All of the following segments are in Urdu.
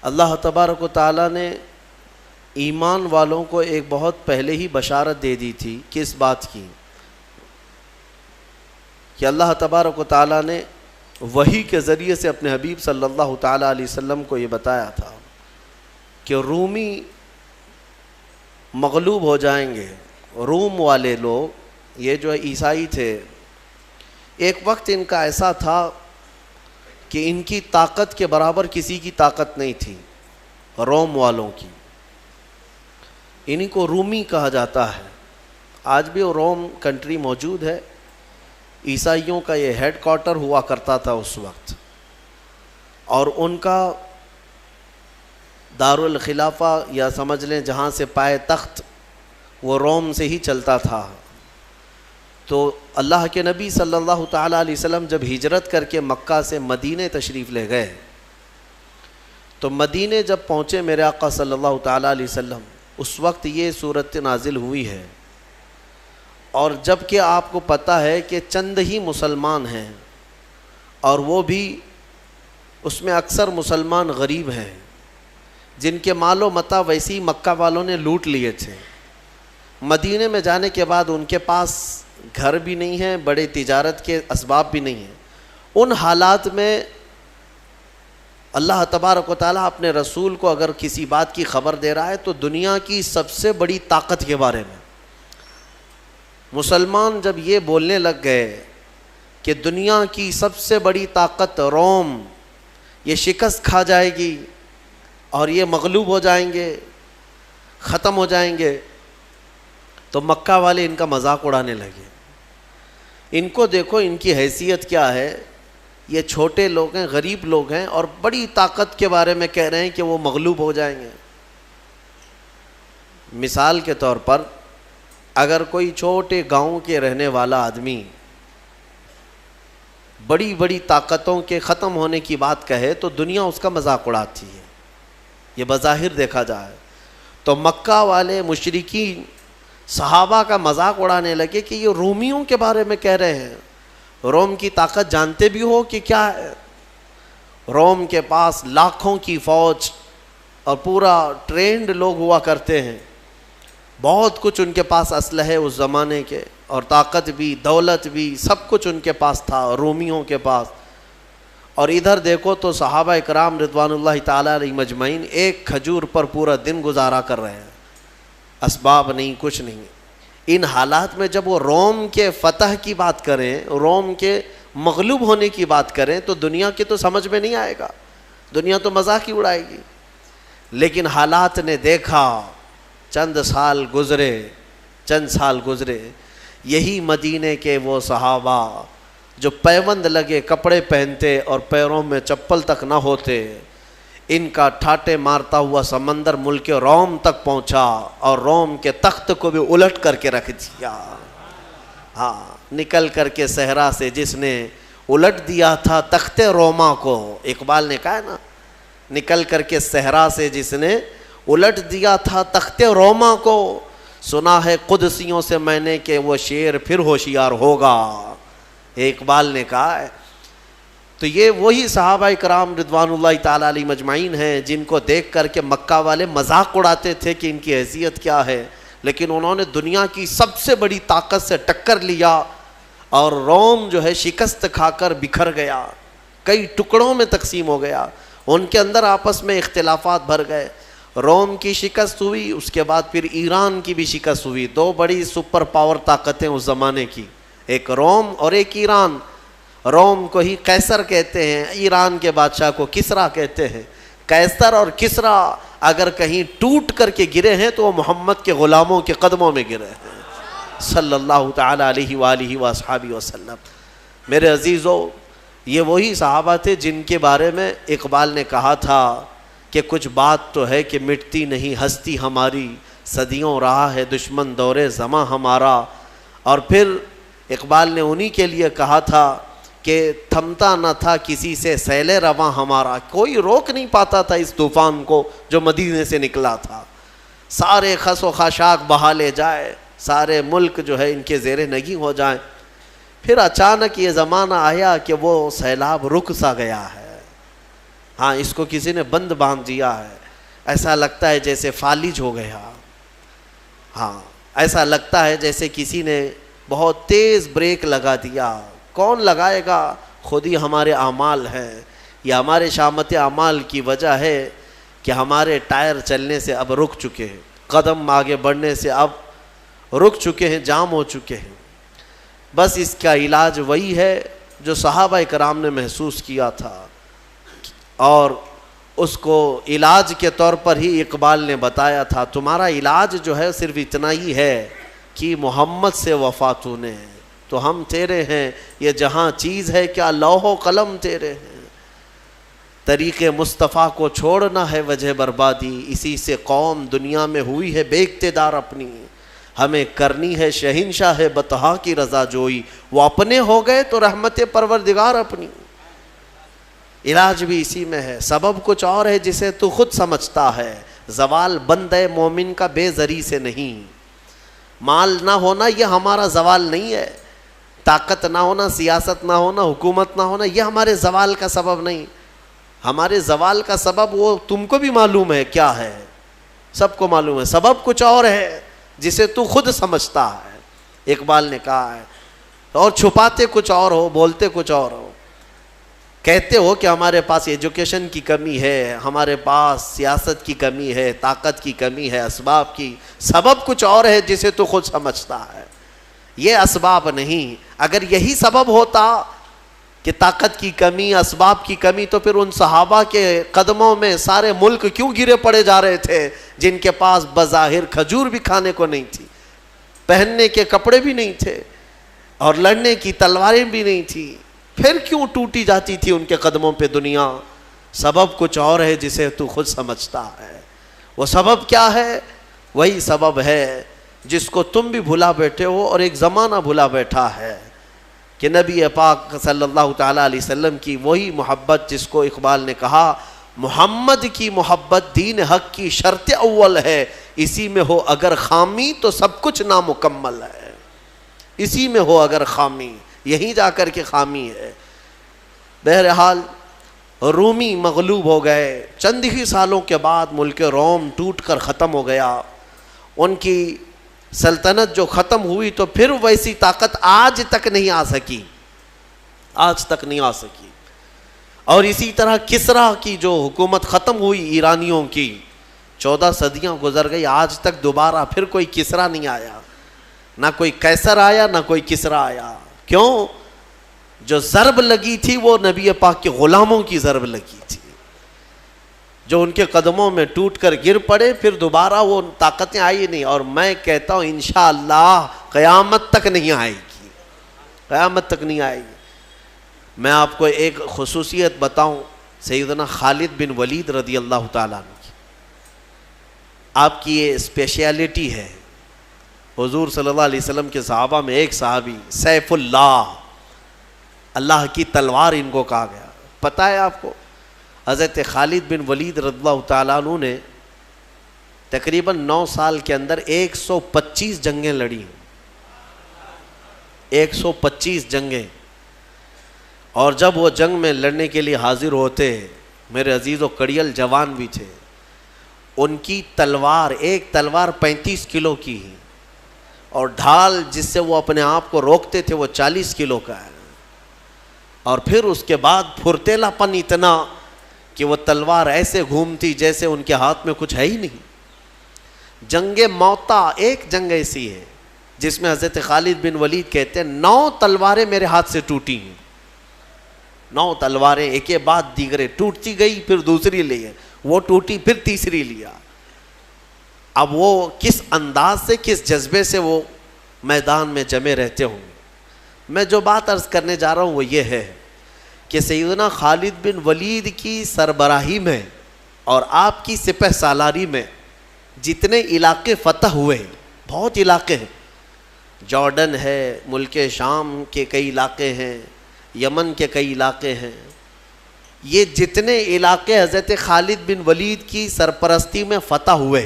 اللہ تبارک و تعالیٰ نے ایمان والوں کو ایک بہت پہلے ہی بشارت دے دی تھی کس بات کی، کہ اللہ تبارک و تعالیٰ نے وحی کے ذریعے سے اپنے حبیب صلی اللہ تعالیٰ علیہ وسلم کو یہ بتایا تھا کہ رومی مغلوب ہو جائیں گے۔ روم والے لوگ یہ جو عیسائی تھے، ایک وقت ان کا ایسا تھا کہ ان کی طاقت کے برابر کسی کی طاقت نہیں تھی، روم والوں کی۔ انہی کو رومی کہا جاتا ہے۔ آج بھی وہ روم کنٹری موجود ہے، عیسائیوں کا یہ ہیڈ کوارٹر ہوا کرتا تھا اس وقت، اور ان کا دارالخلافہ یا سمجھ لیں جہاں سے پائے تخت وہ روم سے ہی چلتا تھا۔ تو اللہ کے نبی صلی اللہ تعالیٰ علیہ وسلم جب ہجرت کر کے مکہ سے مدینے تشریف لے گئے، تو مدینے جب پہنچے میرے آقا صلی اللہ تعالیٰ علیہ وسلم، اس وقت یہ صورت نازل ہوئی ہے، اور جب کہ آپ کو پتہ ہے کہ چند ہی مسلمان ہیں، اور وہ بھی اس میں اکثر مسلمان غریب ہیں جن کے مال و متاع ویسے ہی مکہ والوں نے لوٹ لیے تھے۔ مدینے میں جانے کے بعد ان کے پاس گھر بھی نہیں ہیں، بڑے تجارت کے اسباب بھی نہیں ہیں۔ ان حالات میں اللہ تبارک و تعالیٰ اپنے رسول کو اگر کسی بات کی خبر دے رہا ہے تو دنیا کی سب سے بڑی طاقت کے بارے میں۔ مسلمان جب یہ بولنے لگ گئے کہ دنیا کی سب سے بڑی طاقت روم یہ شکست کھا جائے گی اور یہ مغلوب ہو جائیں گے، ختم ہو جائیں گے، تو مکہ والے ان کا مذاق اڑانے لگے۔ ان کو دیکھو ان کی حیثیت کیا ہے، یہ چھوٹے لوگ ہیں، غریب لوگ ہیں، اور بڑی طاقت کے بارے میں کہہ رہے ہیں کہ وہ مغلوب ہو جائیں گے۔ مثال کے طور پر اگر کوئی چھوٹے گاؤں کے رہنے والا آدمی بڑی بڑی طاقتوں کے ختم ہونے کی بات کہے تو دنیا اس کا مذاق اڑاتی ہے، یہ بظاہر دیکھا جائے تو۔ مکہ والے مشرکین صحابہ کا مذاق اڑانے لگے کہ یہ رومیوں کے بارے میں کہہ رہے ہیں، روم کی طاقت جانتے بھی ہو کہ کیا ہے؟ روم کے پاس لاکھوں کی فوج اور پورا ٹرینڈ لوگ ہوا کرتے ہیں، بہت کچھ ان کے پاس اسلحے اس زمانے کے، اور طاقت بھی، دولت بھی، سب کچھ ان کے پاس تھا رومیوں کے پاس۔ اور ادھر دیکھو تو صحابہ اکرام رضوان اللہ تعالیٰ علیہ مجمعین ایک کھجور پر پورا دن گزارا کر رہے ہیں، اسباب نہیں، کچھ نہیں۔ ان حالات میں جب وہ روم کے فتح کی بات کریں، روم کے مغلوب ہونے کی بات کریں، تو دنیا کی تو سمجھ میں نہیں آئے گا، دنیا تو مذاق ہی اڑائے گی۔ لیکن حالات نے دیکھا، چند سال گزرے، یہی مدینے کے وہ صحابہ جو پیوند لگے کپڑے پہنتے اور پیروں میں چپل تک نہ ہوتے، ان کا ٹھاٹے مارتا ہوا سمندر ملک روم تک پہنچا، اور روم کے تخت کو بھی الٹ کر کے رکھ دیا۔ ہاں، نکل کر کے صحرا سے جس نے الٹ دیا تھا تخت روما کو، اقبال نے کہا ہے نا، نکل کر کے صحرا سے جس نے الٹ دیا تھا تخت روما کو، سنا ہے قدسیوں سے میں نے کہ وہ شیر پھر ہوشیار ہوگا، اقبال نے کہا ہے۔ تو یہ وہی صحابہ کرام رضوان اللہ تعالیٰ علیہ مجمعین ہیں جن کو دیکھ کر کے مکہ والے مذاق اڑاتے تھے کہ ان کی حیثیت کیا ہے، لیکن انہوں نے دنیا کی سب سے بڑی طاقت سے ٹکر لیا، اور روم جو ہے شکست کھا کر بکھر گیا، کئی ٹکڑوں میں تقسیم ہو گیا، ان کے اندر آپس میں اختلافات بھر گئے۔ روم کی شکست ہوئی، اس کے بعد پھر ایران کی بھی شکست ہوئی، دو بڑی سپر پاور طاقتیں اس زمانے کی، ایک روم اور ایک ایران۔ روم کو ہی قیصر کہتے ہیں، ایران کے بادشاہ کو کسریٰ کہتے ہیں۔ قیصر اور کسریٰ اگر کہیں ٹوٹ کر کے گرے ہیں تو وہ محمد کے غلاموں کے قدموں میں گرے ہیں صلی اللہ تعالیٰ علیہ وآلہ وصحبہ وسلم۔ میرے عزیزو، یہ وہی صحابہ تھے جن کے بارے میں اقبال نے کہا تھا کہ کچھ بات تو ہے کہ مٹتی نہیں ہستی ہماری، صدیوں رہا ہے دشمن دور زماں ہمارا۔ اور پھر اقبال نے انہی کے لیے کہا تھا کہ تھمتا نہ تھا کسی سے سیل رواں ہمارا، کوئی روک نہیں پاتا تھا اس طوفان کو جو مدینے سے نکلا تھا، سارے خس و خاشاک بہا لے جائے، سارے ملک جو ہے ان کے زیر نگی ہو جائیں۔ پھر اچانک یہ زمانہ آیا کہ وہ سیلاب رک سا گیا ہے، ہاں اس کو کسی نے بند باندھ دیا ہے، ایسا لگتا ہے جیسے فالج ہو گیا، ہاں ایسا لگتا ہے جیسے کسی نے بہت تیز بریک لگا دیا۔ کون لگائے گا؟ خود ہی ہمارے اعمال ہیں، یہ ہمارے شامت اعمال کی وجہ ہے کہ ہمارے ٹائر چلنے سے اب رک چکے ہیں، قدم آگے بڑھنے سے اب رک چکے ہیں، جام ہو چکے ہیں۔ بس اس کا علاج وہی ہے جو صحابہ کرام نے محسوس کیا تھا، اور اس کو علاج کے طور پر ہی اقبال نے بتایا تھا، تمہارا علاج جو ہے صرف اتنا ہی ہے کہ محمد سے وفا تو نے، تو ہم تیرے ہیں، یہ جہاں چیز ہے کیا لوح و قلم تیرے ہیں، طریق مصطفیٰ کو چھوڑنا ہے وجہ بربادی، اسی سے قوم دنیا میں ہوئی ہے بے اقتدار اپنی، ہمیں کرنی ہے شہنشاہ بطحا کی رضا جوئی، وہ اپنے ہو گئے تو رحمت پروردگار اپنی۔ علاج بھی اسی میں ہے، سبب کچھ اور ہے جسے تو خود سمجھتا ہے، زوال بندے مومن کا بے زری سے نہیں، مال نہ ہونا یہ ہمارا زوال نہیں ہے، طاقت نہ ہونا، سیاست نہ ہونا، حکومت نہ ہونا یہ ہمارے زوال کا سبب نہیں، ہمارے زوال کا سبب وہ تم کو بھی معلوم ہے کیا ہے، سب کو معلوم ہے، سبب کچھ اور ہے جسے تو خود سمجھتا ہے، اقبال نے کہا ہے، اور چھپاتے کچھ اور ہو، بولتے کچھ اور ہو، کہتے ہو کہ ہمارے پاس ایجوکیشن کی کمی ہے، ہمارے پاس سیاست کی کمی ہے، طاقت کی کمی ہے، اسباب کی، سبب کچھ اور ہے جسے تو خود سمجھتا ہے، یہ اسباب نہیں۔ اگر یہی سبب ہوتا کہ طاقت کی کمی، اسباب کی کمی، تو پھر ان صحابہ کے قدموں میں سارے ملک کیوں گرے پڑے جا رہے تھے جن کے پاس بظاہر کھجور بھی کھانے کو نہیں تھی، پہننے کے کپڑے بھی نہیں تھے، اور لڑنے کی تلواریں بھی نہیں تھی، پھر کیوں ٹوٹی جاتی تھی ان کے قدموں پہ دنیا؟ سبب کچھ اور ہے جسے تو خود سمجھتا ہے، وہ سبب کیا ہے؟ وہی سبب ہے جس کو تم بھی بھلا بیٹھے ہو اور ایک زمانہ بھلا بیٹھا ہے، کہ نبی پاک صلی اللہ تعالیٰ علیہ وسلم کی وہی محبت جس کو اقبال نے کہا محمد کی محبت دین حق کی شرط اول ہے، اسی میں ہو اگر خامی تو سب کچھ نامکمل ہے، اسی میں ہو اگر خامی، یہیں جا کر کے خامی ہے۔ بہرحال رومی مغلوب ہو گئے، چند ہی سالوں کے بعد ملک روم ٹوٹ کر ختم ہو گیا، ان کی سلطنت جو ختم ہوئی تو پھر ویسی طاقت آج تک نہیں آ سکی، آج تک نہیں آ سکی، اور اسی طرح کسرا کی جو حکومت ختم ہوئی ایرانیوں کی، 14 صدیاں گزر گئی، آج تک دوبارہ پھر کوئی کسرا نہیں آیا، نہ کوئی قیصر آیا نہ کوئی کسرا آیا۔ کیوں؟ جو ضرب لگی تھی وہ نبی پاک کے غلاموں کی ضرب لگی تھی، جو ان کے قدموں میں ٹوٹ کر گر پڑے، پھر دوبارہ وہ طاقتیں آئی نہیں، اور میں کہتا ہوں انشاءاللہ قیامت تک نہیں آئے گی، قیامت تک نہیں آئے گی۔ میں آپ کو ایک خصوصیت بتاؤں سیدنا خالد بن ولید رضی اللہ تعالیٰ عنہ کی، آپ کی یہ اسپیشیلٹی ہے، حضور صلی اللہ علیہ وسلم کے صحابہ میں ایک صحابی سیف اللہ، اللہ کی تلوار ان کو کہا گیا، پتہ ہے آپ کو حضرت خالد بن ولید رضی اللہ تعالیٰ عنہ نے تقریباً 9 سال کے اندر 125 جنگیں لڑی، 125 جنگیں، اور جب وہ جنگ میں لڑنے کے لیے حاضر ہوتے، میرے عزیز و کڑیل جوان بھی تھے، ان کی تلوار، ایک تلوار 35 کلو کی ہے، اور ڈھال جس سے وہ اپنے آپ کو روکتے تھے وہ 40 کلو کا ہے، اور پھر اس کے بعد پھرتیلا پن اتنا کہ وہ تلوار ایسے گھومتی جیسے ان کے ہاتھ میں کچھ ہے ہی نہیں۔ جنگ موتا ایک جنگ ایسی ہے جس میں حضرت خالد بن ولید کہتے ہیں 9 تلواریں میرے ہاتھ سے ٹوٹی ہیں، 9 تلواریں ایک کے بعد دیگرے ٹوٹتی گئی، پھر دوسری لی، وہ ٹوٹی پھر تیسری لیا۔ اب وہ کس انداز سے، کس جذبے سے وہ میدان میں جمے رہتے ہوں گے۔ میں جو بات عرض کرنے جا رہا ہوں وہ یہ ہے کہ سیدنا خالد بن ولید کی سربراہی میں اور آپ کی سپہ سالاری میں جتنے علاقے فتح ہوئے، بہت علاقے ہیں، جارڈن ہے، ملک شام کے کئی علاقے ہیں، یمن کے کئی علاقے ہیں، یہ جتنے علاقے حضرت خالد بن ولید کی سرپرستی میں فتح ہوئے،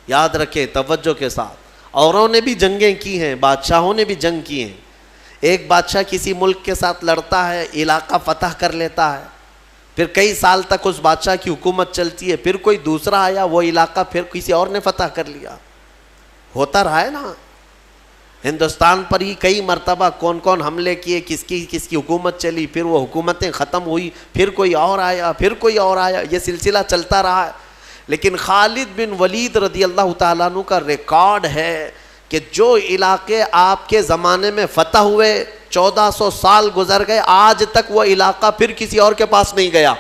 یاد رکھیں توجہ کے ساتھ، اوروں نے بھی جنگیں کی ہیں، بادشاہوں نے بھی جنگ کی ہیں، ایک بادشاہ کسی ملک کے ساتھ لڑتا ہے، علاقہ فتح کر لیتا ہے، پھر کئی سال تک اس بادشاہ کی حکومت چلتی ہے، پھر کوئی دوسرا آیا، وہ علاقہ پھر کسی اور نے فتح کر لیا. ہوتا رہا ہے نا. ہندوستان پر ہی کئی مرتبہ کون کون حملے کیے، کس کی حکومت چلی، پھر وہ حکومتیں ختم ہوئی، پھر کوئی اور آیا، پھر کوئی اور آیا، یہ سلسلہ چلتا رہا ہے. لیکن خالد بن ولید رضی اللہ تعالیٰ عنہ کا ریکارڈ ہے کہ جو علاقے آپ کے زمانے میں فتح ہوئے، 1400 سال گزر گئے، آج تک وہ علاقہ پھر کسی اور کے پاس نہیں گیا.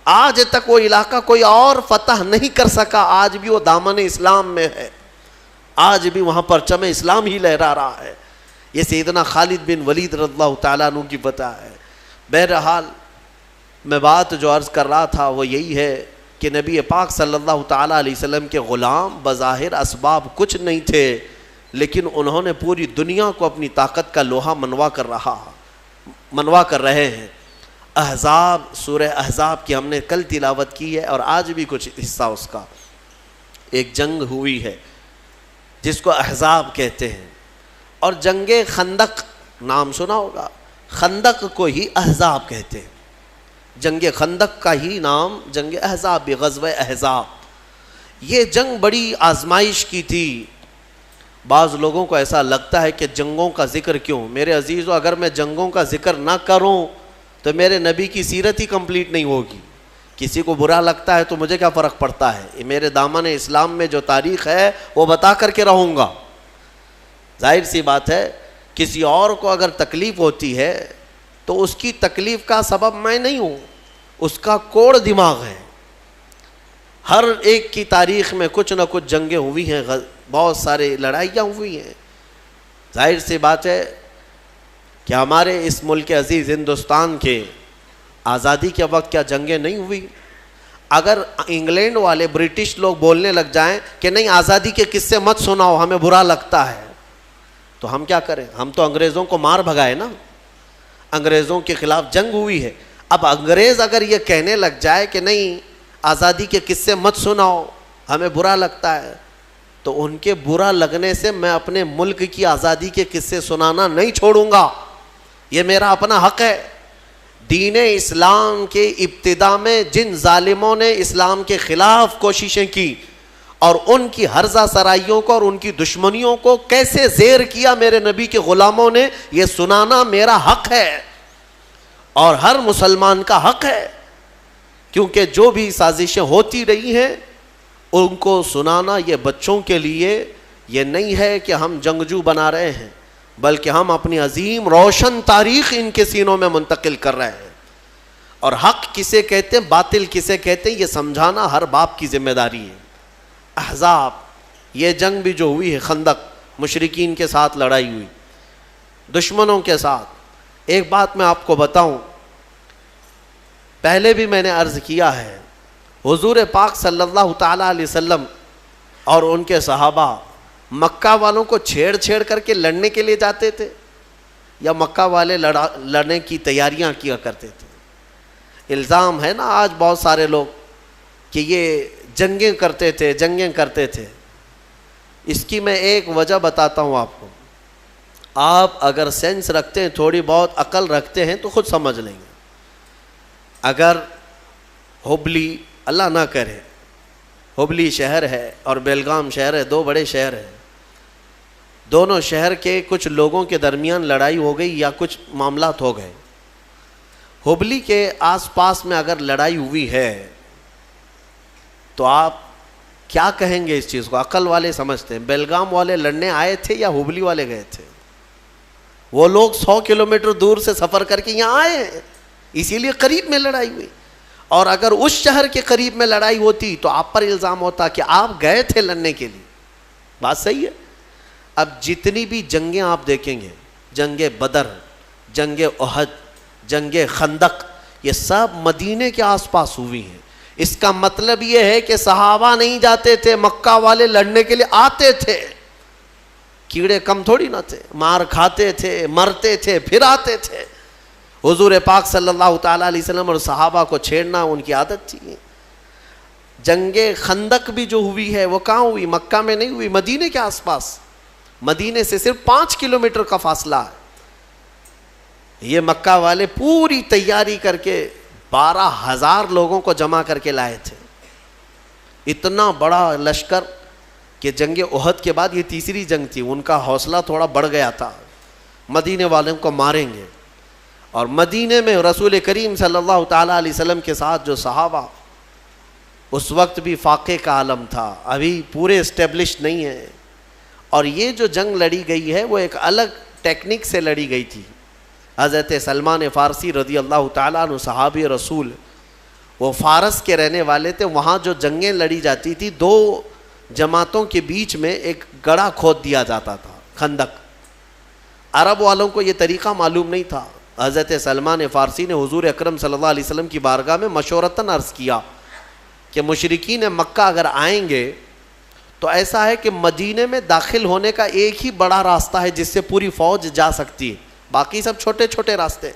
آج تک وہ علاقہ کوئی اور فتح نہیں کر سکا. آج بھی وہ دامن اسلام میں ہے، آج بھی وہاں پرچم اسلام ہی لہرا رہا ہے. یہ سیدنا خالد بن ولید رضی اللہ تعالیٰ عنہ کی فتح ہے. بہرحال میں بات جو عرض کر رہا تھا وہ یہی ہے کہ نبی پاک صلی اللہ تعالیٰ علیہ وسلم کے غلام بظاہر اسباب کچھ نہیں تھے، لیکن انہوں نے پوری دنیا کو اپنی طاقت کا لوہا منوا کر رہے ہیں. احزاب، سورہ احزاب کی ہم نے کل تلاوت کی ہے اور آج بھی کچھ حصہ اس کا. ایک جنگ ہوئی ہے جس کو احزاب کہتے ہیں، اور جنگ خندق نام سنا ہوگا. خندق کو ہی احزاب کہتے ہیں. جنگ خندق کا ہی نام جنگ احزاب بھی، غزوہ احزاب. یہ جنگ بڑی آزمائش کی تھی. بعض لوگوں کو ایسا لگتا ہے کہ جنگوں کا ذکر کیوں؟ میرے عزیزو، اگر میں جنگوں کا ذکر نہ کروں تو میرے نبی کی سیرت ہی کمپلیٹ نہیں ہوگی. کسی کو برا لگتا ہے تو مجھے کیا فرق پڑتا ہے؟ میرے دامن اسلام میں جو تاریخ ہے وہ بتا کر کے رہوں گا. ظاہر سی بات ہے کسی اور کو اگر تکلیف ہوتی ہے تو اس کی تکلیف کا سبب میں نہیں ہوں، اس کا کوڑ دماغ ہے. ہر ایک کی تاریخ میں کچھ نہ کچھ جنگیں ہوئی ہیں، بہت سارے لڑائیاں ہوئی ہیں. ظاہر سی بات ہے کہ ہمارے اس ملک عزیز ہندوستان کے آزادی کے وقت کیا جنگیں نہیں ہوئی؟ اگر انگلینڈ والے، برٹش لوگ بولنے لگ جائیں کہ نہیں آزادی کے قصے مت سناؤ، ہمیں برا لگتا ہے، تو ہم کیا کریں؟ ہم تو انگریزوں کو مار بھگائے نا، انگریزوں کے خلاف جنگ ہوئی ہے. اب انگریز اگر یہ کہنے لگ جائے کہ نہیں آزادی کے قصے مت سناؤ، ہمیں برا لگتا ہے، تو ان کے برا لگنے سے میں اپنے ملک کی آزادی کے قصے سنانا نہیں چھوڑوں گا. یہ میرا اپنا حق ہے. دین اسلام کے ابتدا میں جن ظالموں نے اسلام کے خلاف کوششیں کی اور ان کی ہرزہ سرائیوں کو اور ان کی دشمنیوں کو کیسے زیر کیا میرے نبی کے غلاموں نے، یہ سنانا میرا حق ہے اور ہر مسلمان کا حق ہے. کیونکہ جو بھی سازشیں ہوتی رہی ہیں ان کو سنانا یہ بچوں کے لیے یہ نہیں ہے کہ ہم جنگجو بنا رہے ہیں، بلکہ ہم اپنی عظیم روشن تاریخ ان کے سینوں میں منتقل کر رہے ہیں. اور حق کسے کہتے ہیں، باطل کسے کہتے ہیں، یہ سمجھانا ہر باپ کی ذمہ داری ہے. احزاب، یہ جنگ بھی جو ہوئی ہے، خندق، مشرکین کے ساتھ لڑائی ہوئی، دشمنوں کے ساتھ. ایک بات میں آپ کو بتاؤں، پہلے بھی میں نے عرض کیا ہے، حضور پاک صلی اللہ تعالیٰ علیہ وسلم اور ان کے صحابہ مکہ والوں کو چھیڑ کر کے لڑنے کے لیے جاتے تھے یا مکہ والے لڑنے کی تیاریاں کیا کرتے تھے؟ الزام ہے نا آج بہت سارے لوگ کہ یہ جنگیں کرتے تھے. اس کی میں ایک وجہ بتاتا ہوں آپ کو. آپ اگر سینس رکھتے ہیں، تھوڑی بہت عقل رکھتے ہیں تو خود سمجھ لیں گے. اگر ہبلی، اللہ نہ کرے، ہبلی شہر ہے اور بیلگام شہر ہے، دو بڑے شہر ہیں، دونوں شہر کے کچھ لوگوں کے درمیان لڑائی ہو گئی یا کچھ معاملات ہو گئے. ہبلی کے آس پاس میں اگر لڑائی ہوئی ہے تو آپ کیا کہیں گے اس چیز کو؟ عقل والے سمجھتے ہیں بیلگام والے لڑنے آئے تھے یا ہبلی والے گئے تھے؟ وہ لوگ 100 کلومیٹر دور سے سفر کر کے یہاں آئے ہیں، اسی لیے قریب میں لڑائی ہوئی. اور اگر اس شہر کے قریب میں لڑائی ہوتی تو آپ پر الزام ہوتا کہ آپ گئے تھے لڑنے کے لیے. بات صحیح ہے. اب جتنی بھی جنگیں آپ دیکھیں گے، جنگ بدر، جنگ احد، جنگ خندق، یہ سب مدینے کے آس پاس ہوئی ہیں. اس کا مطلب یہ ہے کہ صحابہ نہیں جاتے تھے، مکہ والے لڑنے کے لیے آتے تھے. کیڑے کم تھوڑی نہ تھے، مار کھاتے تھے، مرتے تھے، پھر آتے تھے. حضور پاک صلی اللہ تعالیٰ علیہ وسلم اور صحابہ کو چھیڑنا ان کی عادت تھی. جنگ خندق بھی جو ہوئی ہے وہ کہاں ہوئی؟ مکہ میں نہیں ہوئی، مدینے کے آس پاس. مدینے سے صرف 5 کلومیٹر کا فاصلہ ہے. یہ مکہ والے پوری تیاری کر کے 12,000 لوگوں کو جمع کر کے لائے تھے. اتنا بڑا لشکر کہ جنگ احد کے بعد یہ تیسری جنگ تھی. ان کا حوصلہ تھوڑا بڑھ گیا تھا, مدینے والوں کو ماریں گے. اور مدینے میں رسول کریم صلی اللہ تعالیٰ علیہ وسلم کے ساتھ جو صحابہ, اس وقت بھی فاقے کا عالم تھا, ابھی پورے اسٹیبلش نہیں ہے. اور یہ جو جنگ لڑی گئی ہے وہ ایک الگ ٹیکنیک سے لڑی گئی تھی. حضرت سلمان فارسی رضی اللہ تعالیٰ عنہ صحابی رسول, وہ فارس کے رہنے والے تھے. وہاں جو جنگیں لڑی جاتی تھی, 2 جماعتوں کے بیچ میں ایک گڑھا کھود دیا جاتا تھا, خندق. عرب والوں کو یہ طریقہ معلوم نہیں تھا. حضرت سلمان فارسی نے حضور اکرم صلی اللہ علیہ وسلم کی بارگاہ میں مشورتاً عرض کیا کہ مشرکین مکہ اگر آئیں گے تو ایسا ہے کہ مدینے میں داخل ہونے کا ایک ہی بڑا راستہ ہے جس سے پوری فوج جا سکتی ہے, باقی سب چھوٹے چھوٹے راستے.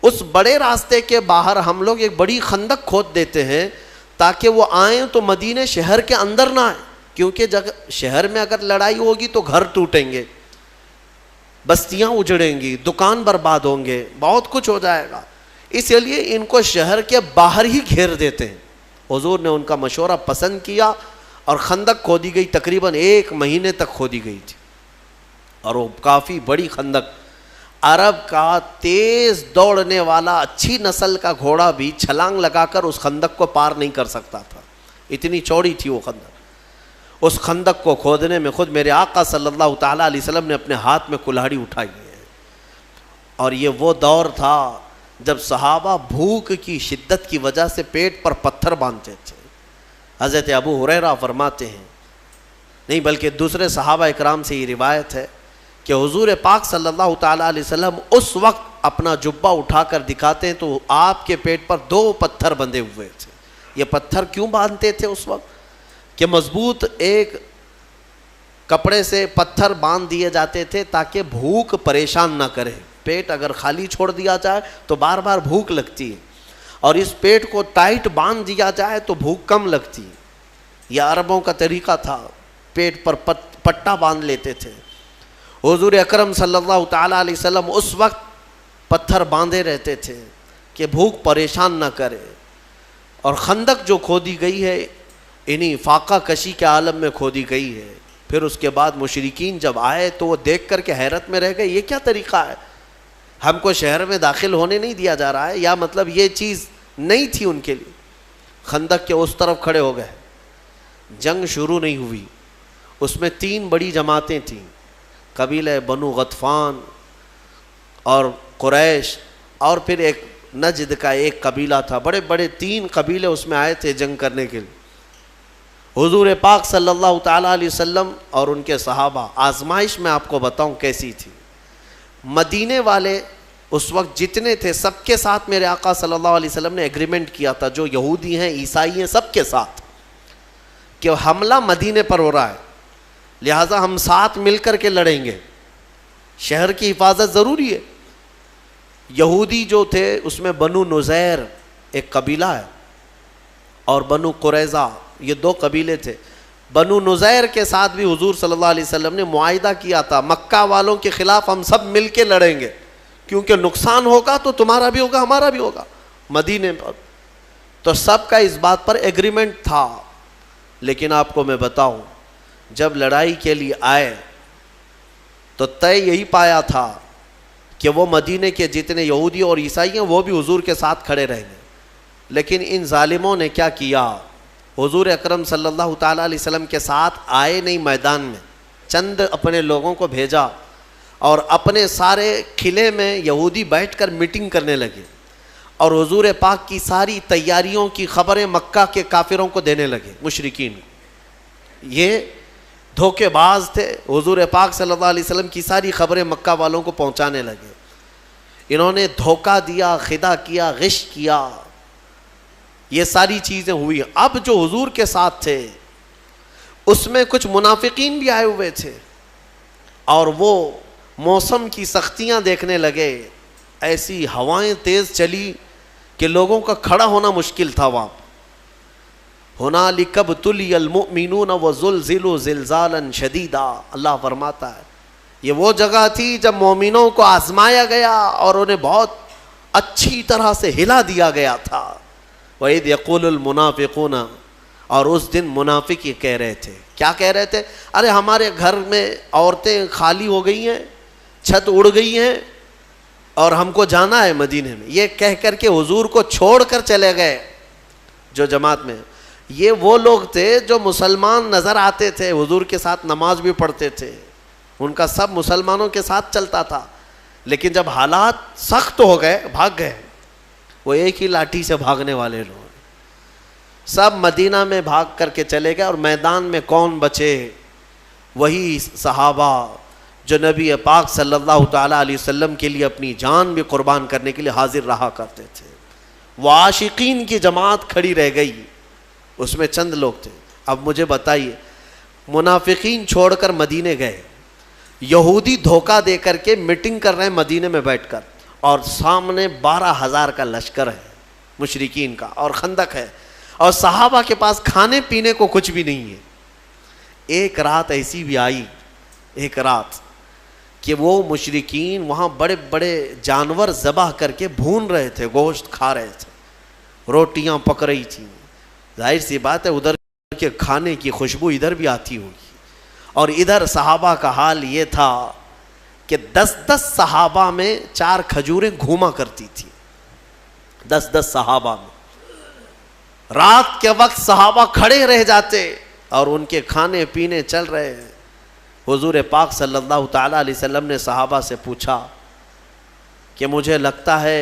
اس بڑے راستے کے باہر ہم لوگ ایک بڑی خندق کھود دیتے ہیں تاکہ وہ آئیں تو مدینے شہر کے اندر نہ آئیں, کیونکہ شہر میں اگر لڑائی ہوگی تو گھر ٹوٹیں گے, بستیاں اجڑیں گی, دکان برباد ہوں گے, بہت کچھ ہو جائے گا. اس لیے ان کو شہر کے باہر ہی گھیر دیتے ہیں. حضور نے ان کا مشورہ پسند کیا اور خندق کھودی گئی. تقریباً 1 مہینے تک کھودی گئی تھی, اور وہ کافی بڑی خندق. عرب کا تیز دوڑنے والا اچھی نسل کا گھوڑا بھی چھلانگ لگا کر اس خندق کو پار نہیں کر سکتا تھا, اتنی چوڑی تھی وہ خندق. اس خندق کو کھودنے میں خود میرے آقا صلی اللہ تعالیٰ علیہ وسلم نے اپنے ہاتھ میں کلہاڑی اٹھائی ہے. اور یہ وہ دور تھا جب صحابہ بھوک کی شدت کی وجہ سے پیٹ پر پتھر باندھتے تھے. حضرت ابو ہریرہ فرماتے ہیں, نہیں بلکہ دوسرے صحابہ اکرام سے یہ روایت ہے کہ حضور پاک صلی اللہ تعالیٰ علیہ وسلم اس وقت اپنا جبہ اٹھا کر دکھاتے ہیں تو آپ کے پیٹ پر 2 پتھر بندھے ہوئے تھے. یہ پتھر کیوں باندھتے تھے اس وقت؟ کہ مضبوط ایک کپڑے سے پتھر باندھ دیے جاتے تھے تاکہ بھوک پریشان نہ کرے. پیٹ اگر خالی چھوڑ دیا جائے تو بار بار بھوک لگتی ہے, اور اس پیٹ کو ٹائٹ باندھ دیا جائے تو بھوک کم لگتی ہے. یہ عربوں کا طریقہ تھا, پیٹ پر پٹا باندھ لیتے تھے. حضور اکرم صلی اللہ تعالیٰ علیہ وسلم اس وقت پتھر باندھے رہتے تھے کہ بھوک پریشان نہ کرے. اور خندق جو کھودی گئی ہے انہی فاقہ کشی کے عالم میں کھودی گئی ہے. پھر اس کے بعد مشرکین جب آئے تو وہ دیکھ کر کے حیرت میں رہ گئے, یہ کیا طریقہ ہے, ہم کو شہر میں داخل ہونے نہیں دیا جا رہا ہے, یا مطلب یہ چیز نہیں تھی ان کے لیے. خندق کے اس طرف کھڑے ہو گئے. جنگ شروع نہیں ہوئی, اس میں 3 بڑی جماعتیں تھیں, قبیلہ بنو غطفان اور قریش, اور پھر ایک نجد کا ایک قبیلہ تھا. بڑے بڑے 3 قبیلے اس میں آئے تھے جنگ کرنے کے لیے. حضور پاک صلی اللہ تعالیٰ علیہ وسلم اور ان کے صحابہ, آزمائش میں آپ کو بتاؤں کیسی تھی. مدینے والے اس وقت جتنے تھے سب کے ساتھ میرے آقا صلی اللہ علیہ وسلم نے ایگریمنٹ کیا تھا, جو یہودی ہیں عیسائی ہیں سب کے ساتھ, کہ حملہ مدینے پر ہو رہا ہے, لہٰذا ہم ساتھ مل کر کے لڑیں گے, شہر کی حفاظت ضروری ہے. یہودی جو تھے اس میں بنو نذیر ایک قبیلہ ہے اور بنو قریظہ, یہ 2 قبیلے تھے. بنو نذیر کے ساتھ بھی حضور صلی اللہ علیہ وسلم نے معاہدہ کیا تھا, مکہ والوں کے خلاف ہم سب مل کے لڑیں گے, کیونکہ نقصان ہوگا تو تمہارا بھی ہوگا ہمارا بھی ہوگا مدینے پر. تو سب کا اس بات پر ایگریمنٹ تھا. لیکن آپ کو میں بتاؤں, جب لڑائی کے لیے آئے تو طے یہی پایا تھا کہ وہ مدینے کے جتنے یہودی اور عیسائی ہیں وہ بھی حضور کے ساتھ کھڑے رہیں گے. لیکن ان ظالموں نے کیا کیا, حضور اکرم صلی اللہ تعالیٰ علیہ وسلم کے ساتھ آئے نہیں میدان میں, چند اپنے لوگوں کو بھیجا اور اپنے سارے قلعے میں یہودی بیٹھ کر میٹنگ کرنے لگے, اور حضور پاک کی ساری تیاریوں کی خبریں مکہ کے کافروں کو دینے لگے. مشرکین یہ دھوکے باز تھے, حضور پاک صلی اللہ علیہ وسلم کی ساری خبریں مکہ والوں کو پہنچانے لگے. انہوں نے دھوکہ دیا, خدا کیا, غش کیا, یہ ساری چیزیں ہوئی. اب جو حضور کے ساتھ تھے اس میں کچھ منافقین بھی آئے ہوئے تھے, اور وہ موسم کی سختیاں دیکھنے لگے. ایسی ہوائیں تیز چلی کہ لوگوں کا کھڑا ہونا مشکل تھا وہاں. ہنالک ابتلی المؤمنون وزلزلوا زلزالا شدیدا, اللہ فرماتا ہے یہ وہ جگہ تھی جب مومنوں کو آزمایا گیا اور انہیں بہت اچھی طرح سے ہلا دیا گیا تھا. وَإِذْ يَقُولُ الْمُنَافِقُونَ, اور اس دن منافق یہ کہہ رہے تھے, کیا کہہ رہے تھے؟ ارے ہمارے گھر میں عورتیں خالی ہو گئی ہیں, چھت اڑ گئی ہیں, اور ہم کو جانا ہے مدینے میں. یہ کہہ کر کے حضور کو چھوڑ کر چلے گئے. جو جماعت میں یہ وہ لوگ تھے جو مسلمان نظر آتے تھے, حضور کے ساتھ نماز بھی پڑھتے تھے, ان کا سب مسلمانوں کے ساتھ چلتا تھا, لیکن جب حالات سخت ہو گئے بھاگ گئے. وہ ایک ہی لاٹھی سے بھاگنے والے لوگ سب مدینہ میں بھاگ کر کے چلے گئے. اور میدان میں کون بچے؟ وہی صحابہ جو نبی پاک صلی اللہ تعالیٰ علیہ وسلم کے لیے اپنی جان بھی قربان کرنے کے لیے حاضر رہا کرتے تھے. وہ عاشقین کی جماعت کھڑی رہ گئی, اس میں چند لوگ تھے. اب مجھے بتائیے, منافقین چھوڑ کر مدینے گئے, یہودی دھوکہ دے کر کے میٹنگ کر رہے ہیں مدینے میں بیٹھ کر, اور سامنے 12,000 کا لشکر ہے مشرکین کا, اور خندق ہے, اور صحابہ کے پاس کھانے پینے کو کچھ بھی نہیں ہے. ایک رات ایسی بھی آئی, ایک رات کہ وہ مشرکین وہاں بڑے بڑے جانور ذبح کر کے بھون رہے تھے, گوشت کھا رہے تھے, روٹیاں پک رہی تھیں. ظاہر سی بات ہے ادھر کے کھانے کی خوشبو ادھر بھی آتی ہوگی. اور ادھر صحابہ کا حال یہ تھا کہ 10 صحابہ میں 4 کھجوریں گھوما کرتی تھی. 10 صحابہ میں رات کے وقت صحابہ کھڑے رہ جاتے اور ان کے کھانے پینے چل رہے ہیں. حضور پاک صلی اللہ تعالیٰ علیہ وسلم نے صحابہ سے پوچھا کہ مجھے لگتا ہے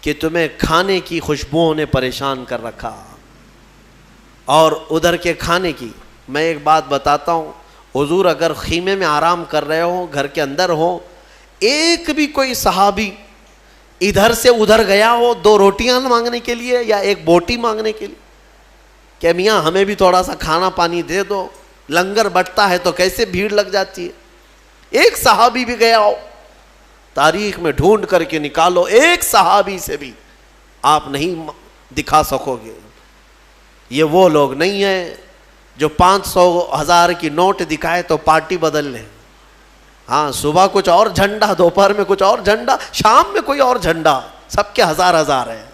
کہ تمہیں کھانے کی خوشبوؤں نے پریشان کر رکھا, اور ادھر کے کھانے کی. میں ایک بات بتاتا ہوں, حضور اگر خیمے میں آرام کر رہے ہوں, گھر کے اندر ہوں, ایک بھی کوئی صحابی ادھر سے ادھر گیا ہو 2 روٹیاں مانگنے کے لیے یا 1 بوٹی مانگنے کے لیے کہ میاں ہمیں بھی تھوڑا سا کھانا پانی دے دو, لنگر بٹتا ہے تو کیسے بھیڑ لگ جاتی ہے, ایک صحابی بھی گیا ہو, تاریخ میں ڈھونڈ کر کے نکالو, ایک صحابی سے بھی آپ نہیں دکھا سکو گے. یہ وہ لوگ نہیں ہیں جو 500,000 کی نوٹ دکھائے تو پارٹی بدل لیں. ہاں, صبح کچھ اور جھنڈا, دوپہر میں کچھ اور جھنڈا, شام میں کوئی اور جھنڈا, سب کے 1000 ہے.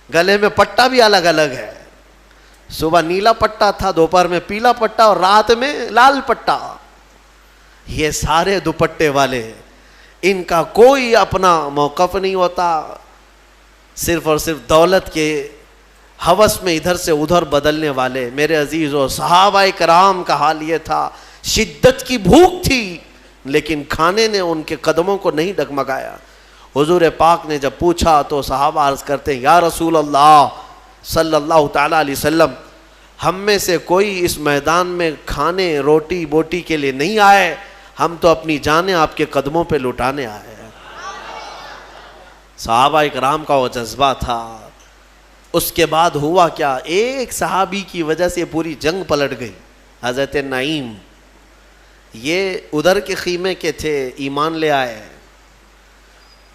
گلے میں پٹا بھی الگ الگ ہے, صبح نیلا پٹا تھا, دوپہر میں پیلا پٹا, اور رات میں لال پٹا. یہ سارے دوپٹے والے, ان کا کوئی اپنا موقف نہیں ہوتا, صرف اور صرف دولت کے ہوس میں ادھر سے ادھر بدلنے والے. میرے عزیزو, صحابہ کرام کا حال یہ تھا, شدت کی بھوک تھی لیکن کھانے نے ان کے قدموں کو نہیں ڈگمگایا. حضور پاک نے جب پوچھا تو صحابہ عرض کرتے ہیں, یا رسول اللہ صلی اللہ تعالیٰ علیہ وسلم, ہم میں سے کوئی اس میدان میں کھانے روٹی بوٹی کے لیے نہیں آئے, ہم تو اپنی جانیں آپ کے قدموں پہ لٹانے آئے ہیں. صحابہ اکرام کا وہ جذبہ تھا. اس کے بعد ہوا کیا, ایک صحابی کی وجہ سے پوری جنگ پلٹ گئی. حضرت نعیم, یہ ادھر کے خیمے کے تھے, ایمان لے آئے.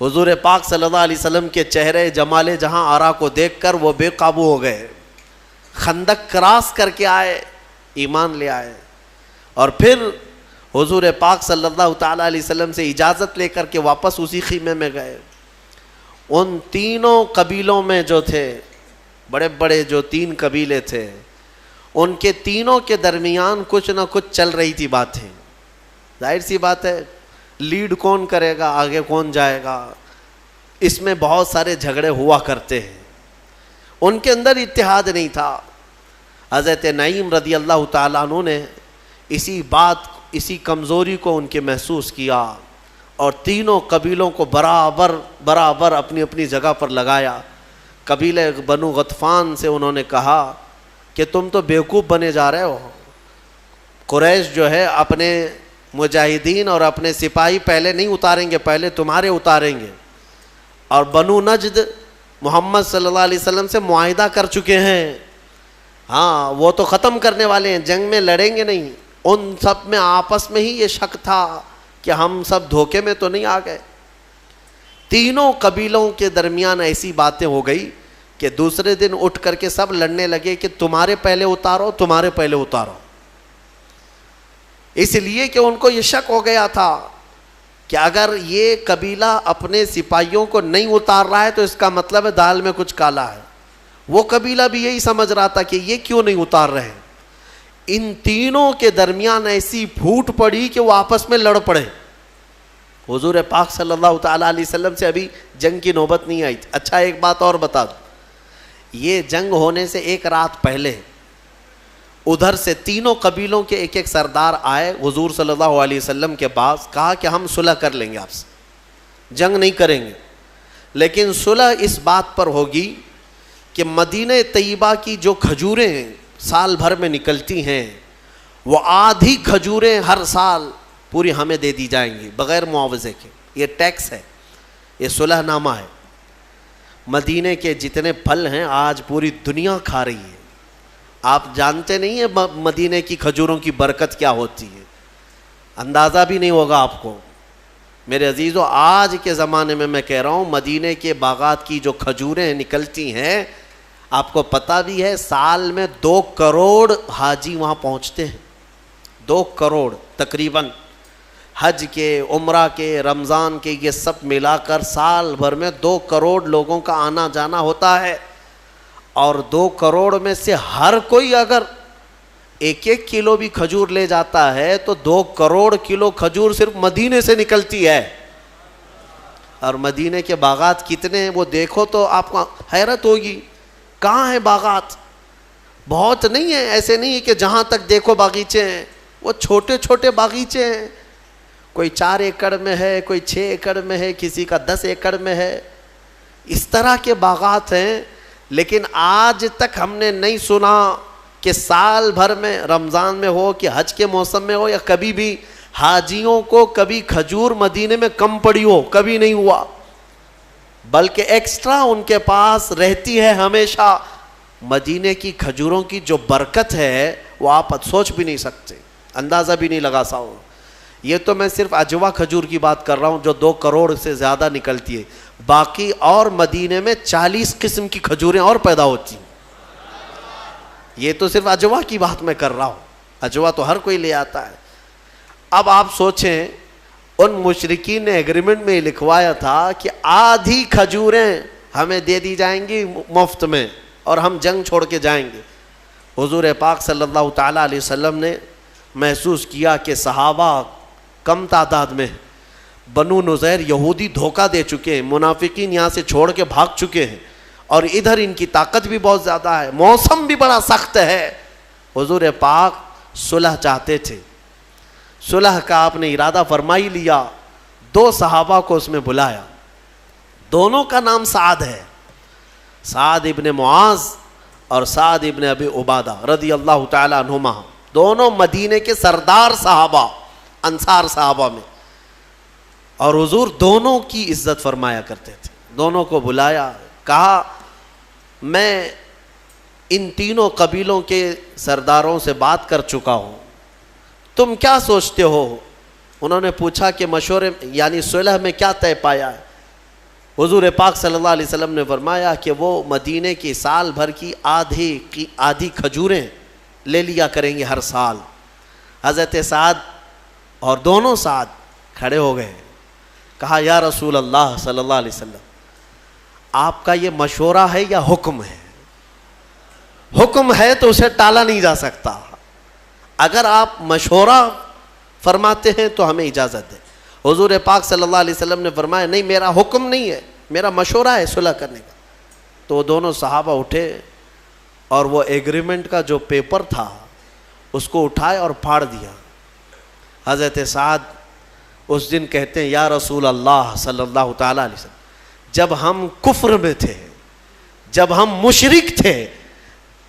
حضور پاک صلی اللہ علیہ وسلم کے چہرے جمال جہاں آرا کو دیکھ کر وہ بے قابو ہو گئے, خندق کراس کر کے آئے, ایمان لے آئے. اور پھر حضور پاک صلی اللہ تعالیٰ علیہ وسلم سے اجازت لے کر کے واپس اسی خیمے میں گئے. ان تینوں قبیلوں میں جو تھے, بڑے بڑے جو 3 قبیلے تھے, ان کے تینوں کے درمیان کچھ نہ کچھ چل رہی تھی باتیں. ظاہر سی بات ہے, لیڈ کون کرے گا, آگے کون جائے گا, اس میں بہت سارے جھگڑے ہوا کرتے ہیں. ان کے اندر اتحاد نہیں تھا. حضرت نعیم رضی اللہ تعالیٰ عنہ نے اسی کمزوری کو ان کے محسوس کیا, اور تینوں قبیلوں کو برابر اپنی اپنی جگہ پر لگایا. قبیلہ بنو غطفان سے انہوں نے کہا کہ تم تو بیوقوف بنے جا رہے ہو, قریش جو ہے اپنے مجاہدین اور اپنے سپاہی پہلے نہیں اتاریں گے, پہلے تمہارے اتاریں گے. اور بنو نجد محمد صلی اللہ علیہ وسلم سے معاہدہ کر چکے ہیں, ہاں وہ تو ختم کرنے والے ہیں, جنگ میں لڑیں گے نہیں. ان سب میں آپس میں ہی یہ شک تھا کہ ہم سب دھوکے میں تو نہیں آ گئے. تینوں قبیلوں کے درمیان ایسی باتیں ہو گئی کہ دوسرے دن اٹھ کر کے سب لڑنے لگے کہ تمہارے پہلے اتارو, تمہارے پہلے اتارو. اس لیے کہ ان کو یہ شک ہو گیا تھا کہ اگر یہ قبیلہ اپنے سپاہیوں کو نہیں اتار رہا ہے تو اس کا مطلب ہے دال میں کچھ کالا ہے. وہ قبیلہ بھی یہی سمجھ رہا تھا کہ یہ کیوں نہیں اتار رہے ہیں. ان تینوں کے درمیان ایسی پھوٹ پڑی کہ وہ آپس میں لڑ پڑے. حضور پاک صلی اللہ تعالیٰ علیہ وسلم سے ابھی جنگ کی نوبت نہیں آئی. اچھا ایک بات اور بتا دوں, یہ جنگ ہونے سے ایک رات پہلے ادھر سے تینوں قبیلوں کے ایک ایک سردار آئے حضور صلی اللہ علیہ وسلم کے پاس, کہا کہ ہم صلح کر لیں گے آپ سے, جنگ نہیں کریں گے, لیکن صلح اس بات پر ہوگی کہ مدینہ طیبہ کی جو کھجوریں سال بھر میں نکلتی ہیں وہ آدھی کھجوریں ہر سال پوری ہمیں دے دی جائیں گی بغیر معاوضے کے. یہ ٹیکس ہے, یہ صلح نامہ ہے. مدینے کے جتنے پھل ہیں آج پوری دنیا کھا رہی ہے. آپ جانتے نہیں ہیں مدینے کی کھجوروں کی برکت کیا ہوتی ہے, اندازہ بھی نہیں ہوگا آپ کو. میرے عزیزو, آج کے زمانے میں کہہ رہا ہوں, مدینے کے باغات کی جو کھجوریں نکلتی ہیں, آپ کو پتہ بھی ہے سال میں 2 کروڑ حاجی وہاں پہنچتے ہیں. 2 کروڑ تقریباً, حج کے, عمرہ کے, رمضان کے, یہ سب ملا کر سال بھر میں 2 کروڑ لوگوں کا آنا جانا ہوتا ہے. اور 2 کروڑ میں سے ہر کوئی اگر 1-1 کلو بھی کھجور لے جاتا ہے تو 2 کروڑ کلو کھجور صرف مدینے سے نکلتی ہے. اور مدینے کے باغات کتنے ہیں وہ دیکھو تو آپ کو حیرت ہوگی. کہاں ہیں باغات؟ بہت نہیں ہیں, ایسے نہیں ہے کہ جہاں تک دیکھو باغیچے ہیں, وہ چھوٹے چھوٹے باغیچے ہیں. کوئی 4 ایکڑ میں ہے, کوئی 6 ایکڑ میں ہے, کسی کا 10 ایکڑ میں ہے. اس طرح کے باغات ہیں. لیکن آج تک ہم نے نہیں سنا کہ سال بھر میں, رمضان میں ہو کہ حج کے موسم میں ہو یا کبھی بھی, حاجیوں کو کبھی کھجور مدینے میں کم پڑی ہو. کبھی نہیں ہوا, بلکہ ایکسٹرا ان کے پاس رہتی ہے ہمیشہ. مدینے کی کھجوروں کی جو برکت ہے وہ آپ سوچ بھی نہیں سکتے, اندازہ بھی نہیں لگا سکتے. یہ تو میں صرف اجوا کھجور کی بات کر رہا ہوں جو 2 کروڑ سے زیادہ نکلتی ہے. باقی اور مدینے میں 40 قسم کی کھجوریں اور پیدا ہوتی ہیں. یہ تو صرف اجوا کی بات میں کر رہا ہوں, اجوا تو ہر کوئی لے آتا ہے. اب آپ سوچیں, ان مشرکین نے ایگریمنٹ میں لکھوایا تھا کہ آدھی کھجوریں ہمیں دے دی جائیں گی مفت میں اور ہم جنگ چھوڑ کے جائیں گے. حضور پاک صلی اللہ تعالیٰ علیہ وسلم نے محسوس کیا کہ صحابہ کم تعداد میں, بنو نذیر یہودی دھوکہ دے چکے ہیں, منافقین یہاں سے چھوڑ کے بھاگ چکے ہیں, اور ادھر ان کی طاقت بھی بہت زیادہ ہے, موسم بھی بڑا سخت ہے. حضور پاک صلح چاہتے تھے. صلح کا آپ نے ارادہ فرما ہی لیا. 2 صحابہ کو اس میں بلایا, دونوں کا نام سعد ہے, سعد ابن معاذ اور سعد ابن ابی عبادہ رضی اللہ تعالی عنہما. دونوں مدینے کے سردار صحابہ, انصار صحابہ میں, اور حضور دونوں کی عزت فرمایا کرتے تھے. دونوں کو بلایا, کہا میں ان تینوں قبیلوں کے سرداروں سے بات کر چکا ہوں, تم کیا سوچتے ہو؟ انہوں نے پوچھا کہ مشورے یعنی صلح میں کیا طے پایا ہے؟ حضور پاک صلی اللہ علیہ وسلم نے فرمایا کہ وہ مدینے کی سال بھر کی آدھی کھجوریں لے لیا کریں گے ہر سال. حضرت سعد اور دونوں سعد کھڑے ہو گئے, کہا یا رسول اللہ صلی اللہ علیہ وسلم, آپ کا یہ مشورہ ہے یا حکم ہے؟ حکم ہے تو اسے ٹالا نہیں جا سکتا. اگر آپ مشورہ فرماتے ہیں تو ہمیں اجازت ہے. حضور پاک صلی اللہ علیہ وسلم نے فرمایا نہیں, میرا حکم نہیں ہے, میرا مشورہ ہے صلح کرنے کا. تو وہ دونوں صحابہ اٹھے اور وہ ایگریمنٹ کا جو پیپر تھا اس کو اٹھائے اور پھاڑ دیا. حضرت سعد اس دن کہتے ہیں یا رسول اللہ صلی اللہ تعالیٰ علیہ وسلم, جب ہم کفر میں تھے, جب ہم مشرک تھے,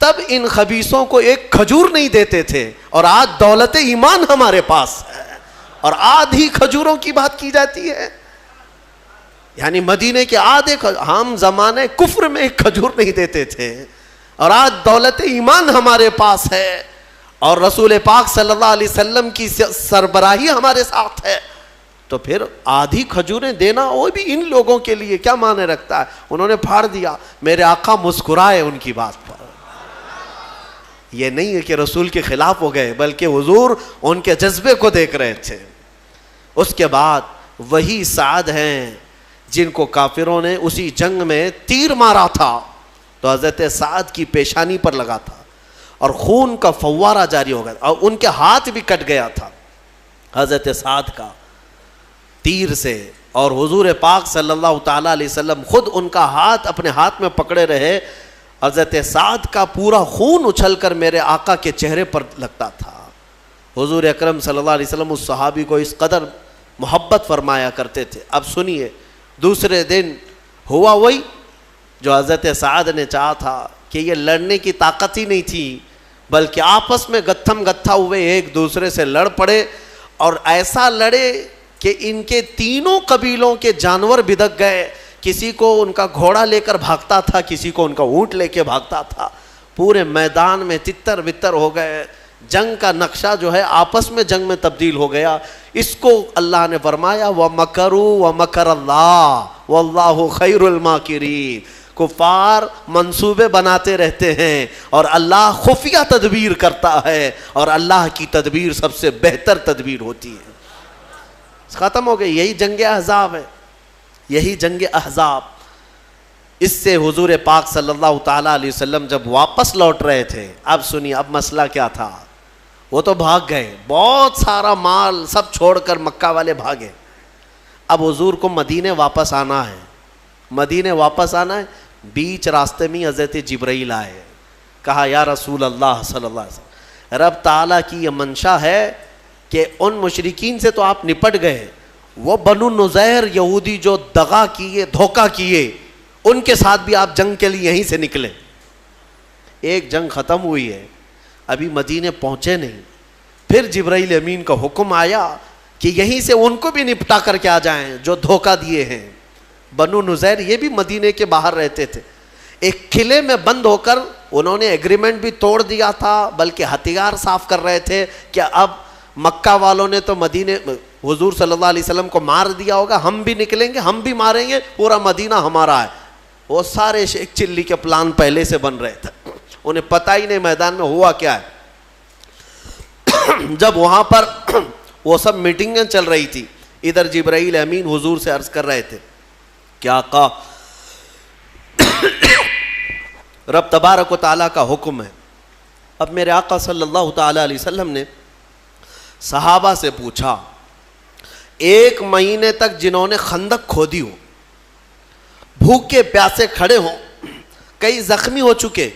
تب ان خبیثوں کو ایک کھجور نہیں دیتے تھے, اور آج دولت ایمان ہمارے پاس ہے اور آدھی کھجوروں کی بات کی جاتی ہے. یعنی مدینے کے آدھے, ہم زمانے کفر میں ایک کھجور نہیں دیتے تھے اور آج دولت ایمان ہمارے پاس ہے, اور رسول پاک صلی اللہ علیہ وسلم کی سربراہی ہمارے ساتھ ہے, تو پھر آدھی کھجوریں دینا وہ بھی ان لوگوں کے لیے کیا معنی رکھتا ہے؟ انہوں نے پھاڑ دیا. میرے آقا مسکرائے ان کی بات پر. یہ نہیں ہے کہ رسول کے خلاف ہو گئے, بلکہ حضور ان کے جذبے کو دیکھ رہے تھے. اس کے بعد وہی سعد ہیں جن کو کافروں نے اسی جنگ میں تیر مارا تھا تو حضرت سعد کی پیشانی پر لگا تھا اور خون کا فوارہ جاری ہو گیا اور ان کے ہاتھ بھی کٹ گیا تھا حضرت سعد کا تیر سے، اور حضور پاک صلی اللہ تعالیٰ علیہ وسلم خود ان کا ہاتھ اپنے ہاتھ میں پکڑے رہے. حضرت سعد کا پورا خون اچھل کر میرے آقا کے چہرے پر لگتا تھا. حضور اکرم صلی اللہ علیہ وسلم اس صحابی کو اس قدر محبت فرمایا کرتے تھے. اب سنیے، دوسرے دن ہوا وہی جو حضرت سعد نے چاہا تھا کہ یہ لڑنے کی طاقت ہی نہیں تھی بلکہ آپس میں گتھم گتھا ہوئے ایک دوسرے سے لڑ پڑے، اور ایسا لڑے کہ ان کے تینوں قبیلوں کے جانور بدک گئے. کسی کو ان کا گھوڑا لے کر بھاگتا تھا، کسی کو ان کا اونٹ لے کے بھاگتا تھا. پورے میدان میں تتر بتر ہو گئے. جنگ کا نقشہ جو ہے آپس میں جنگ میں تبدیل ہو گیا. اس کو اللہ نے فرمایا وَمَكَرُوا وَمَكَرَ اللَّهُ وَاللَّهُ خَيْرُ الْمَاكِرِينَ. کفار منصوبے بناتے رہتے ہیں اور اللہ خفیہ تدبیر کرتا ہے، اور اللہ کی تدبیر سب سے بہتر تدبیر ہوتی ہے. ختم ہو گئی. یہی جنگ احزاب ہے، یہی جنگ احزاب. اس سے حضور پاک صلی اللہ تعالیٰ علیہ وسلم جب واپس لوٹ رہے تھے، اب سنیے اب مسئلہ کیا تھا. وہ تو بھاگ گئے، بہت سارا مال سب چھوڑ کر مکہ والے بھاگے. اب حضور کو مدینے واپس آنا ہے، مدینے واپس آنا ہے. بیچ راستے میں حضرت جبرائیل آئے. کہا یا رسول اللہ صلی اللہ علیہ وسلم، رب تعالیٰ کی یہ منشا ہے کہ ان مشرکین سے تو آپ نپٹ گئے، وہ بنو نذیر یہودی جو دغا کیے دھوکہ کیے ان کے ساتھ بھی آپ جنگ کے لیے یہیں سے نکلے. ایک جنگ ختم ہوئی ہے، ابھی مدینے پہنچے نہیں. پھر جبرائیل امین کا حکم آیا کہ یہیں سے ان کو بھی نپٹا کر کے آ جائیں جو دھوکہ دیے ہیں. بنو نذیر یہ بھی مدینے کے باہر رہتے تھے. ایک قلعے میں بند ہو کر انہوں نے ایگریمنٹ بھی توڑ دیا تھا، بلکہ ہتھیار صاف کر رہے تھے کہ اب مکہ والوں نے تو مدینے حضور صلی اللہ علیہ وسلم کو مار دیا ہوگا، ہم بھی نکلیں گے، ہم بھی ماریں گے، پورا مدینہ ہمارا ہے. وہ سارے شیخ چلی کے پلان پہلے سے بن رہے تھے، انہیں پتہ ہی نہیں میدان میں ہوا کیا ہے. جب وہاں پر وہ سب میٹنگیں چل رہی تھی، ادھر جبرائیل امین حضور سے عرض کر رہے تھے کہ آقا رب تبارک و تعالیٰ کا حکم ہے. اب میرے آقا صلی اللہ تعالیٰ علیہ وسلم نے صحابہ سے پوچھا، 1 مہینے تک جنہوں نے خندق کھودی ہو، بھوکے پیاسے کھڑے ہوں، کئی زخمی ہو چکے،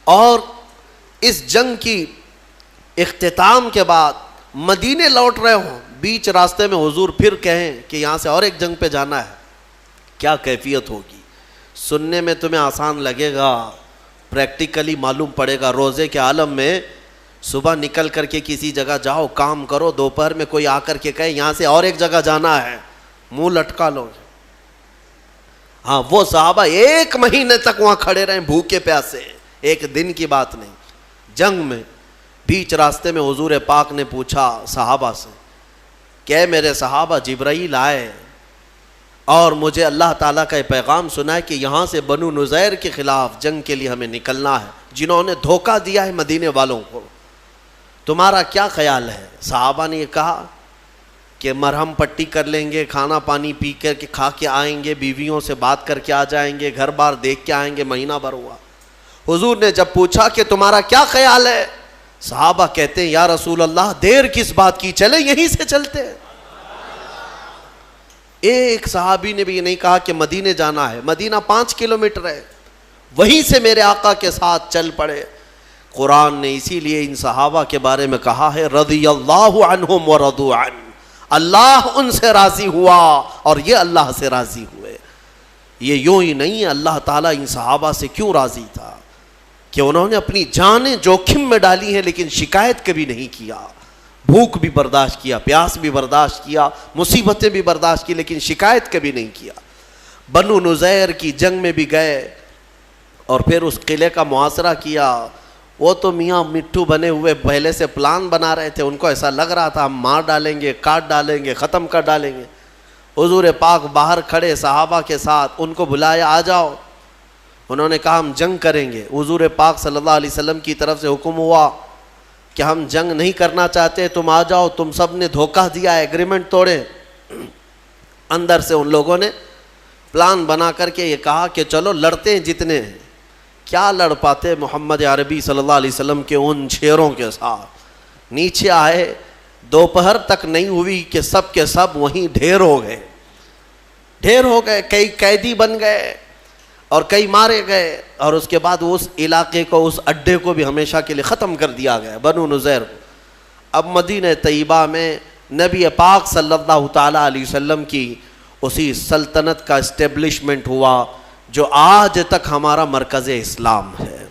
اور اس جنگ کی اختتام کے بعد مدینے لوٹ رہے ہوں، بیچ راستے میں حضور پھر کہیں کہ یہاں سے اور ایک جنگ پہ جانا ہے، کیا کیفیت ہوگی؟ سننے میں تمہیں آسان لگے گا، پریکٹیکلی معلوم پڑے گا. روزے کے عالم میں صبح نکل کر کے کسی جگہ جاؤ، کام کرو، دوپہر میں کوئی آ کر کے کہے یہاں سے اور ایک جگہ جانا ہے، منہ لٹکا لو. ہاں وہ صحابہ 1 مہینے تک وہاں کھڑے رہے بھوکے پیاسے، ایک دن کی بات نہیں. جنگ میں بیچ راستے میں حضور پاک نے پوچھا صحابہ سے کہ میرے صحابہ، جبرائیل آئے اور مجھے اللہ تعالیٰ کا یہ پیغام سنا ہے کہ یہاں سے بنو نذیر کے خلاف جنگ کے لیے ہمیں نکلنا ہے، جنہوں نے دھوکہ دیا ہے مدینے والوں کو، تمہارا کیا خیال ہے؟ صحابہ نے یہ کہا کہ مرہم پٹی کر لیں گے، کھانا پانی پی کر کے کھا کے آئیں گے، بیویوں سے بات کر کے آ جائیں گے، گھر بار دیکھ کے آئیں گے. مہینہ بھر ہوا. حضور نے جب پوچھا کہ تمہارا کیا خیال ہے، صحابہ کہتے ہیں یا رسول اللہ دیر کس بات کی، چلے یہیں سے چلتے. ایک صحابی نے بھی یہ نہیں کہا کہ مدینے جانا ہے، مدینہ 5 کلومیٹر ہے، وہیں سے میرے آقا کے ساتھ چل پڑے. قرآن نے اسی لیے ان صحابہ کے بارے میں کہا ہے رضی اللہ عنہم ورضوا عنہ، اللہ ان سے راضی ہوا اور یہ اللہ سے راضی ہوئے. یہ یوں ہی نہیں ہے، اللہ تعالیٰ ان صحابہ سے کیوں راضی تھا کہ انہوں نے اپنی جانیں جوخم میں ڈالی ہیں لیکن شکایت کبھی نہیں کیا. بھوک بھی برداشت کیا، پیاس بھی برداشت کیا، مصیبتیں بھی برداشت کی، لیکن شکایت کبھی نہیں کیا. بنو نذیر کی جنگ میں بھی گئے اور پھر اس قلعے کا محاصرہ کیا. وہ تو میاں مٹھو بنے ہوئے پہلے سے پلان بنا رہے تھے، ان کو ایسا لگ رہا تھا ہم مار ڈالیں گے، کاٹ ڈالیں گے، ختم کر ڈالیں گے. حضور پاک باہر کھڑے صحابہ کے ساتھ، ان کو بلایا آ جاؤ. انہوں نے کہا ہم جنگ کریں گے. حضور پاک صلی اللہ علیہ وسلم کی طرف سے حکم ہوا کہ ہم جنگ نہیں کرنا چاہتے، تم آ جاؤ، تم سب نے دھوکہ دیا، ایگریمنٹ توڑے. اندر سے ان لوگوں نے پلان بنا کر کے یہ کہا کہ چلو لڑتے ہیں جتنے ہیں. کیا لڑ پاتے محمد عربی صلی اللہ علیہ وسلم کے ان شیروں کے ساتھ. نیچے آئے, دوپہر تک نہیں ہوئی کہ سب کے سب وہیں ڈھیر ہو گئے. کئی قیدی بن گئے اور کئی مارے گئے, اور اس کے بعد اس علاقے کو, اس اڈے کو بھی ہمیشہ کے لیے ختم کر دیا گیا, بنو نذیر کو. اب مدینہ طیبہ میں نبی پاک صلی اللہ تعالیٰ علیہ وسلم کی اسی سلطنت کا اسٹیبلشمنٹ ہوا جو آج تک ہمارا مرکز اسلام ہے.